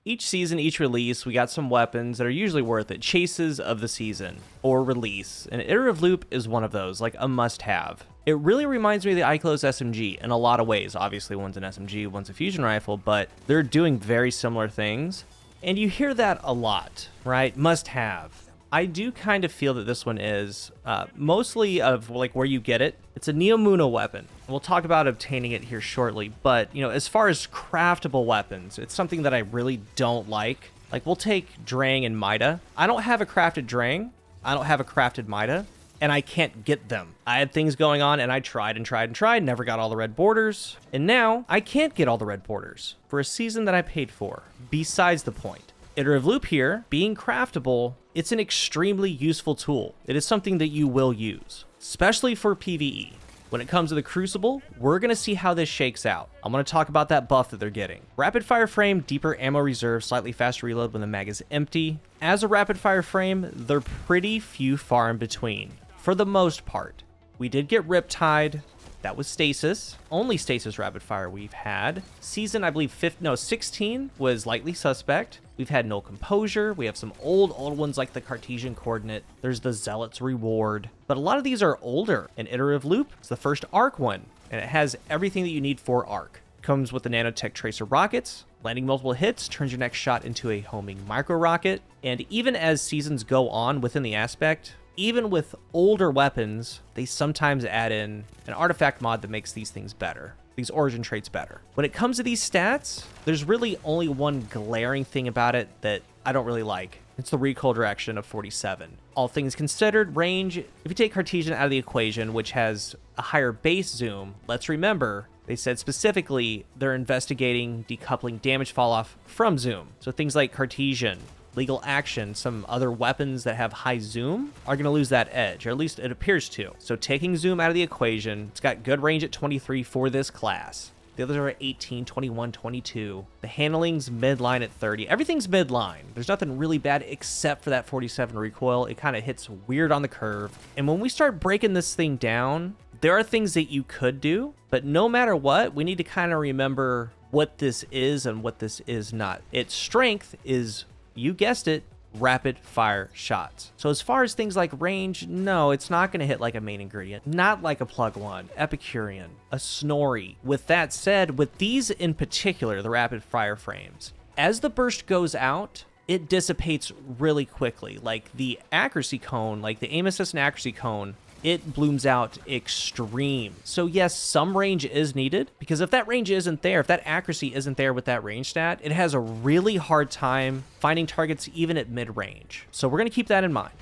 Each season, each release, we got some weapons that are usually worth it. Chases of the season or release. And Iterative Loop is one of those, like a must-have. It really reminds me of the ikelos SMG in a lot of ways. Obviously, one's an SMG, one's a fusion rifle, but they're doing very similar things. And you hear that a lot, right? Must-have. I do kind of feel that this one is mostly of like where you get it. It's a Neomuna weapon. We'll talk about obtaining it here shortly, but as far as craftable weapons, it's something that I really don't like. Like we'll take Drang and Mida. I don't have a crafted Drang. I don't have a crafted Mida, and I can't get them. I had things going on and I tried and tried and tried, never got all the red borders. And now I can't get all the red borders for a season that I paid for. Besides the point. Iterative Loop here, being craftable, it's an extremely useful tool. It is something that you will use, especially for PvE. When it comes to the Crucible, we're going to see how this shakes out. I'm going to talk about that buff that they're getting. Rapid fire frame, deeper ammo reserve, slightly faster reload when the mag is empty. As a rapid fire frame, they're pretty few far in between, for the most part. We did get Riptide. That was Stasis. Only Stasis rapid fire we've had. Season, I believe, 16 was lightly suspect. We've had No Composure. We have some old ones like the Cartesian Coordinate. There's the Zealot's Reward. But a lot of these are older. An Iterative Loop is the first Arc one, and it has everything that you need for Arc. Comes with the Nanotech Tracer rockets. Landing multiple hits turns your next shot into a homing micro rocket. And even as seasons go on within the aspect, even with older weapons, they sometimes add in an artifact mod that makes these things better, these origin traits better. When it comes to these stats, there's really only one glaring thing about it that I don't really like. It's the recoil direction of 47. All things considered, range, if you take Cartesian out of the equation, which has a higher base zoom, let's remember, they said specifically they're investigating decoupling damage fall off from zoom. So things like Cartesian, Legal Action, some other weapons that have high zoom are going to lose that edge, or at least it appears to. So taking zoom out of the equation, it's got good range at 23 for this class. The others are at 18, 21, 22. The handling's midline at 30. Everything's midline. There's nothing really bad except for that 47 recoil. It kind of hits weird on the curve. And when we start breaking this thing down, there are things that you could do, but no matter what, we need to kind of remember what this is and what this is not. Its strength is, you guessed it, rapid fire shots. So as far as things like range, no, it's not going to hit like a main ingredient, not like a plug one, Epicurean, a Snorri. With that said, with these in particular, the rapid fire frames, as the burst goes out, it dissipates really quickly. Like the accuracy cone, like the aim assist and accuracy cone, it blooms out extreme. So yes, some range is needed, because if that range isn't there, if that accuracy isn't there with that range stat, it has a really hard time finding targets even at mid-range. So we're going to keep that in mind.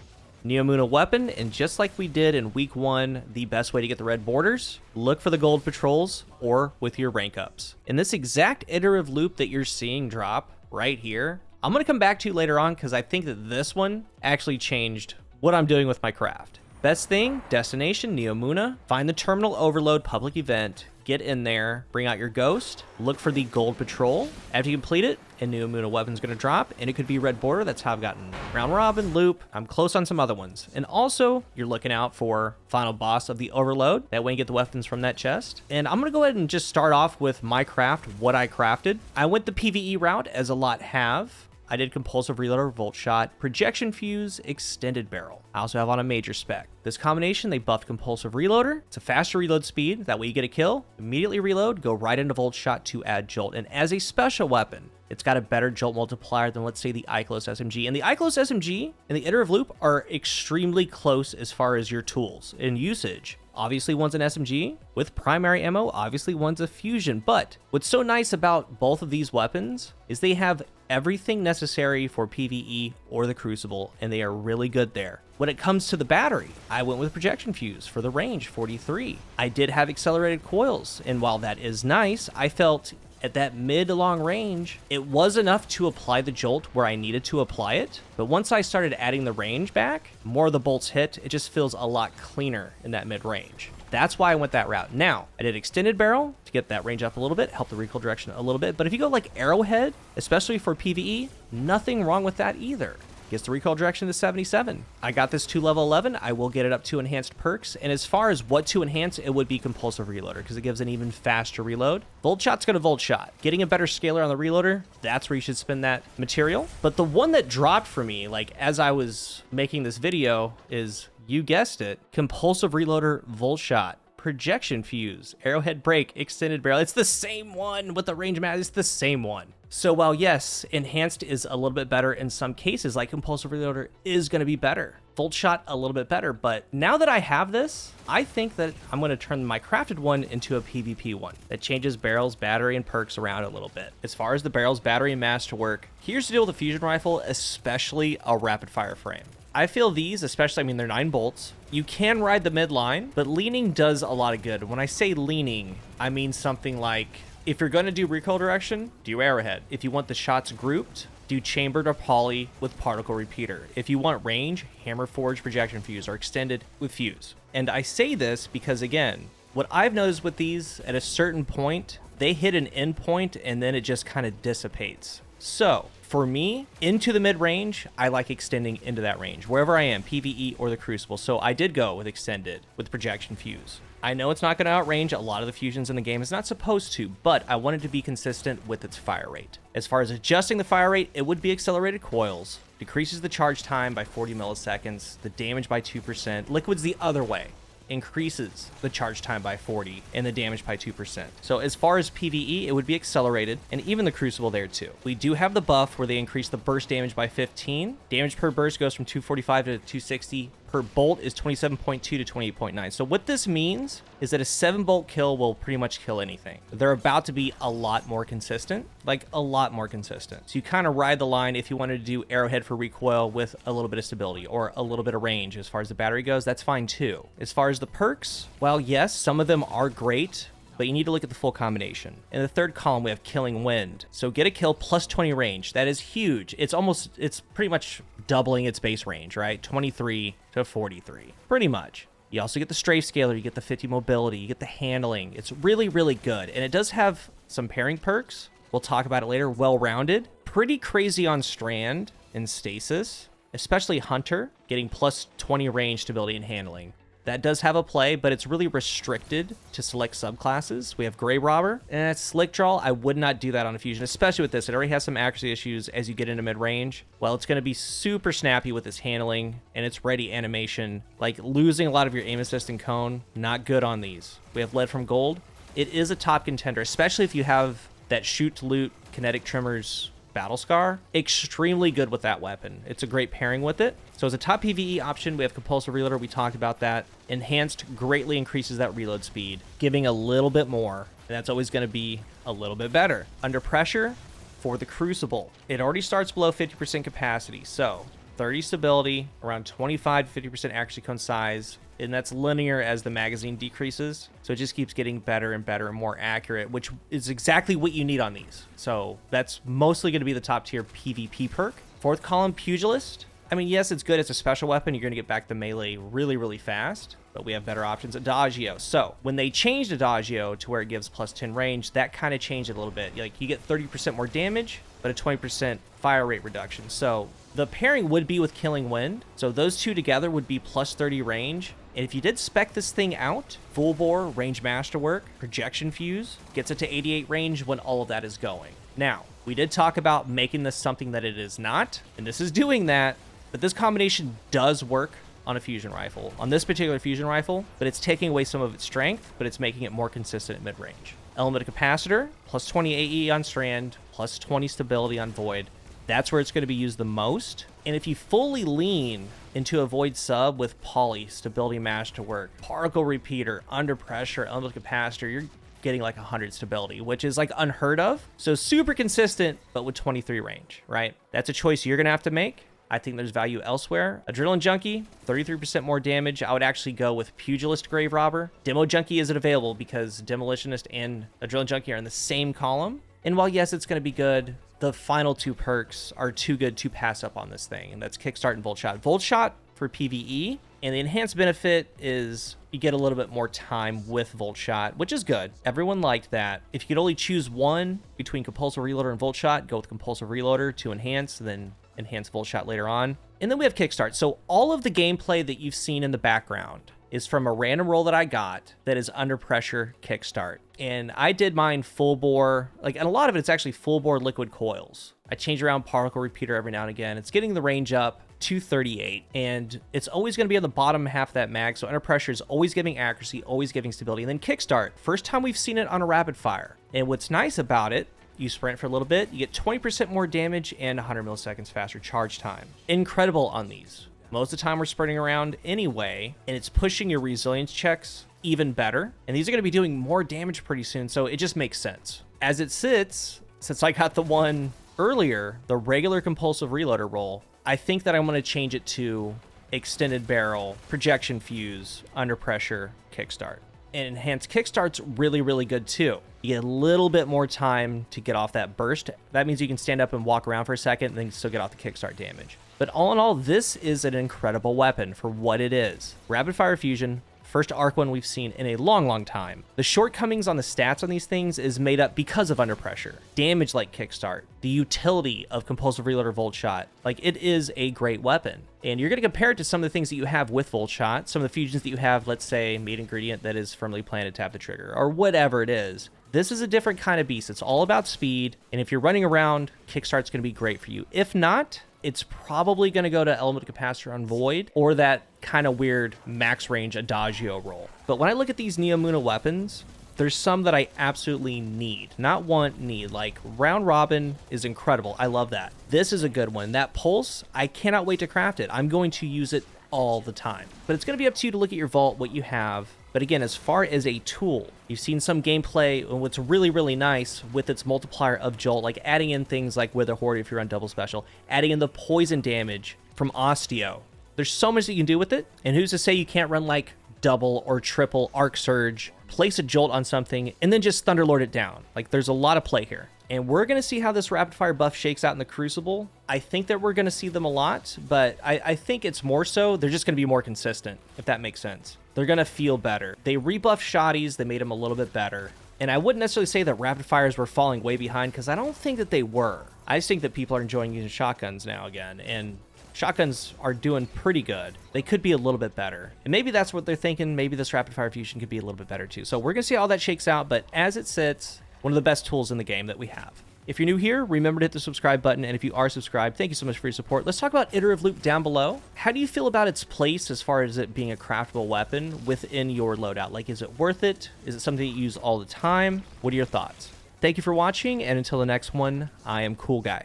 Neomuna weapon, and just like we did in week 1, the best way to get the red borders, look for the gold patrols or with your rank ups. In this exact iterative loop that you're seeing drop right here, I'm going to come back to later on because I think that this one actually changed what I'm doing with my craft. Best thing, destination, Neomuna. Find the terminal overload public event, get in there, bring out your ghost, look for the gold patrol. After you complete it, a Neomuna weapon's gonna drop, and it could be red border. That's how I've gotten round robin, loop. I'm close on some other ones. And also, you're looking out for final boss of the overload. That way you get the weapons from that chest. And I'm gonna go ahead and just start off with my craft, what I crafted. I went the PvE route, as a lot have. I did compulsive reloader, volt shot, projection fuse, extended barrel. I also have on a major spec. This combination, they buffed compulsive reloader. It's a faster reload speed. That way you get a kill, immediately reload, go right into volt shot to add jolt. And as a special weapon, it's got a better jolt multiplier than, let's say, the ikelos SMG. And the ikelos SMG and the iterative loop are extremely close as far as your tools in usage. Obviously, one's an SMG with primary ammo. Obviously, one's a fusion. But what's so nice about both of these weapons is they have everything necessary for PvE or the Crucible, and they are really good there. When it comes to the battery, I went with projection fuse for the range, 43. I did have accelerated coils, and while that is nice, I felt at that mid to long range, it was enough to apply the jolt where I needed to apply it. But once I started adding the range back, more of the bolts hit, it just feels a lot cleaner in that mid range. That's why I went that route. Now, I did extended barrel to get that range up a little bit, help the recoil direction a little bit. But if you go like arrowhead, especially for PvE, nothing wrong with that either. gets the recoil direction to 77. I got this to level 11. I will get it up to enhanced perks. And as far as what to enhance, it would be compulsive reloader because it gives an even faster reload. Volt shot's going to volt shot. Getting a better scaler on the reloader, that's where you should spend that material. But the one that dropped for me, like as I was making this video, is, you guessed it, compulsive reloader, volt shot, projection fuse, arrowhead break, extended barrel. It's the same one with the range mat. It's the same one. So while yes, enhanced is a little bit better in some cases, like compulsive reloader is going to be better. Volt shot a little bit better, but now that I have this, I think that I'm going to turn my crafted one into a PvP one that changes barrels, battery, and perks around a little bit. As far as the barrels, battery, and masterwork, here's the deal with a fusion rifle, especially a rapid fire frame. I feel these, especially, I mean, they're 9 bolts. You can ride the midline, but leaning does a lot of good. When I say leaning, I mean something like, if you're going to do recoil direction, do arrowhead. If you want the shots grouped, do chambered or poly with particle repeater. If you want range, hammer forge projection fuse, or extended with fuse. And I say this because, again, what I've noticed with these, at a certain point, they hit an end point and then it just kind of dissipates. So for me, into the mid-range, I like extending into that range, wherever I am, PvE or the Crucible. So I did go with extended with projection fuse. I know it's not going to outrange a lot of the fusions in the game. It's not supposed to, but I wanted to be consistent with its fire rate. As far as adjusting the fire rate, it would be accelerated coils, decreases the charge time by 40 milliseconds, the damage by 2%, liquids the other way, increases the charge time by 40 and the damage by 2%. So as far as PvE, it would be accelerated, and even the Crucible there too. We do have the buff where they increase the burst damage by 15. Damage per burst goes from 245 to 260. Per bolt is 27.2 to 28.9. So what this means is that a 7-bolt kill will pretty much kill anything. They're about to be a lot more consistent, like a lot more consistent. So you kind of ride the line. If you wanted to do arrowhead for recoil with a little bit of stability or a little bit of range as far as the battery goes, that's fine too. As far as the perks, well, yes, some of them are great, but you need to look at the full combination. In the third column, we have Killing Wind. So get a kill plus 20 range. That is huge. It's pretty much doubling its base range, right? 23 to 43, pretty much. You also get the strafe scaler, you get the 50 mobility, you get the handling. It's really, really good. And it does have some pairing perks. We'll talk about it later. Well-rounded. Pretty crazy on Strand and Stasis, especially Hunter, getting plus 20 range, stability, and handling. That does have a play, but it's really restricted to select subclasses. We have Gray Robber and Slick Draw. I would not do that on a fusion, especially with this. It already has some accuracy issues as you get into mid-range. Well, it's going to be super snappy with its handling and its ready animation. Like losing a lot of your aim assist and cone, not good on these. We have Lead from Gold. It is a top contender, especially if you have that shoot to loot kinetic trimmers Battle Scar. Extremely good with that weapon. It's a great pairing with it. So as a top PvE option, we have Compulsive Reloader. We talked about that. Enhanced greatly increases that reload speed, giving a little bit more. And that's always going to be a little bit better. Under Pressure for the Crucible, it already starts below 50% capacity. So 30 stability, around 25 to 50% accuracy cone size, and that's linear as the magazine decreases. So it just keeps getting better and better and more accurate, which is exactly what you need on these. So that's mostly going to be the top tier PvP perk. Fourth column, Pugilist. I mean, yes, it's good. It's a special weapon. You're going to get back the melee really, really fast, but we have better options. Adagio. So when they changed Adagio to where it gives plus 10 range, that kind of changed it a little bit. Like you get 30% more damage, but a 20% fire rate reduction. So the pairing would be with Killing Wind. So those two together would be plus 30 range. And if you did spec this thing out, full bore, range masterwork, projection fuse, gets it to 88 range when all of that is going. Now, we did talk about making this something that it is not, and this is doing that, but this combination does work on a fusion rifle, on this particular fusion rifle, but it's taking away some of its strength, but it's making it more consistent at mid-range. Element of Capacitor, plus 20 AE on Strand, plus 20 stability on Void. That's where it's going to be used the most. And if you fully lean into a Void sub with Poly, Stability Masterwork, Particle Repeater, Under Pressure, Element of Capacitor, you're getting like 100 stability, which is like unheard of. So super consistent, but with 23 range, right? That's a choice you're going to have to make. I think there's value elsewhere. Adrenaline Junkie, 33% more damage. I would actually go with Pugilist Grave Robber. Demo Junkie isn't available because Demolitionist and Adrenaline Junkie are in the same column. And while yes, it's going to be good, the final two perks are too good to pass up on this thing, and that's Kickstart and Volt Shot. Volt Shot for PvE, and the enhanced benefit is you get a little bit more time with Volt Shot, which is good. Everyone liked that. If you could only choose one between Compulsive Reloader and Volt Shot, go with Compulsive Reloader to enhance, then enhanced volt shot later on. And then we have kickstart. So all of the gameplay that you've seen in the background is from a random roll that I got that is under pressure kickstart. And I did mine full bore, and a lot of it's actually full bore liquid coils. I change around particle repeater every now and again. It's getting the range up to 38, and it's always going to be on the bottom half of that mag. So under pressure is always giving accuracy, always giving stability. And then kickstart, first time we've seen it on a rapid fire. And what's nice about it, you sprint for a little bit, you get 20% more damage and 100 milliseconds faster charge time. Incredible on these. Most of the time we're sprinting around anyway, and it's pushing your resilience checks even better. And these are going to be doing more damage pretty soon, so it just makes sense. As it sits, since I got the one earlier, the regular compulsive reloader roll, I think that I'm going to change it to extended barrel, projection fuse, under pressure, kickstart. And enhanced kickstart's really, really good too. You get a little bit more time to get off that burst. That means you can stand up and walk around for a second and then still get off the kickstart damage. But all in all, this is an incredible weapon for what it is. Rapid fire fusion, first arc one we've seen in a long, long time. The shortcomings on the stats on these things is made up because of under pressure. Damage like kickstart, the utility of compulsive reloader volt shot. It is a great weapon. And you're going to compare it to some of the things that you have with volt shot, some of the fusions that you have, let's say, meat ingredient that is firmly planted, tap the trigger, or whatever it is. This is a different kind of beast. It's all about speed. And if you're running around, kickstart's going to be great for you. If not, it's probably going to go to element capacitor on void or that kind of weird max range adagio roll. But when I look at these Neomuna weapons, there's some that I absolutely need, not want, need. Like round robin is incredible. I love that. This is a good one. That pulse, I cannot wait to craft it. I'm going to use it all the time. But it's going to be up to you to look at your vault, what you have. But again, as far as a tool, you've seen some gameplay, and what's really, really nice with its multiplier of Jolt, like adding in things like Wither Horde if you're on double special, adding in the poison damage from Osteo. There's so much that you can do with it, and who's to say you can't run like double or triple Arc Surge, place a Jolt on something, and then just Thunderlord it down. There's a lot of play here. And we're going to see how this rapid fire buff shakes out in the Crucible. I think that we're going to see them a lot, but I think it's more so they're just going to be more consistent, if that makes sense. They're going to feel better. They rebuffed shotties. They made them a little bit better. And I wouldn't necessarily say that rapid fires were falling way behind, because I don't think that they were. I just think that people are enjoying using shotguns now again, and shotguns are doing pretty good. They could be a little bit better. And maybe that's what they're thinking. Maybe this rapid fire fusion could be a little bit better too. So we're going to see how that shakes out, but as it sits, one of the best tools in the game that we have. If you're new here, remember to hit the subscribe button, and if you are subscribed, thank you so much for your support. Let's talk about Iterative Loop down below. How do you feel about its place as far as it being a craftable weapon within your loadout? Is it worth it? Is it something you use all the time? What are your thoughts? Thank you for watching, and until the next one, I am CoolGuy.